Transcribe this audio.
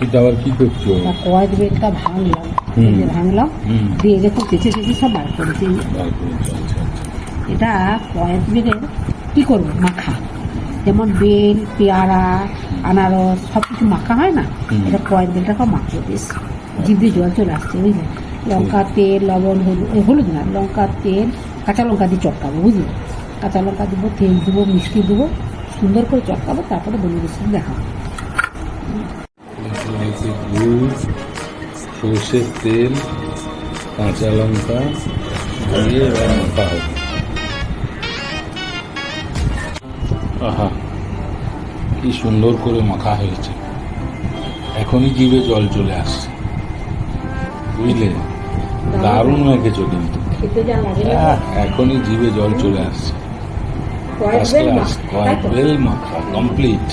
এটা আবার কি করছো? কয়েক বেলটা ভাঙলাম, ভাঙলাম দিয়ে যখন চেঁচে চেঁচে সব বার করেছি। এটা কয়েক বেলের কী করবো মাখা, যেমন বেল, পেয়ারা, আনারস সব কিছু মাখা হয় না, এটা কয়েক বেলটাকে মাখবো বেশ। জিভ দিয়ে জল চলে আসছে বুঝলে। লঙ্কা, তেল, লবণ, হলুদ না, লঙ্কা, তেল, কাঁচা লঙ্কা দিয়ে চটকাবো বুঝলে। কাঁচা লঙ্কা দেবো, তেল দেবো, মিষ্টি দেবো, সুন্দর করে চটকাবো, তারপরে বলি রেসিপি দেখাবো। গুড়, সর্ষের তেল, কাঁচা লঙ্কা দিয়ে মাখা হবে। আহা, কি সুন্দর করে মাখা হয়েছে, এখনই জিভে জল চলে আসছে বুঝলে। দারুণ মেখেছো কিন্তু, এখনই জিভে জল চলে আসছে। ফার্স্ট ক্লাস, কয়েক বেল মাখা কমপ্লিট।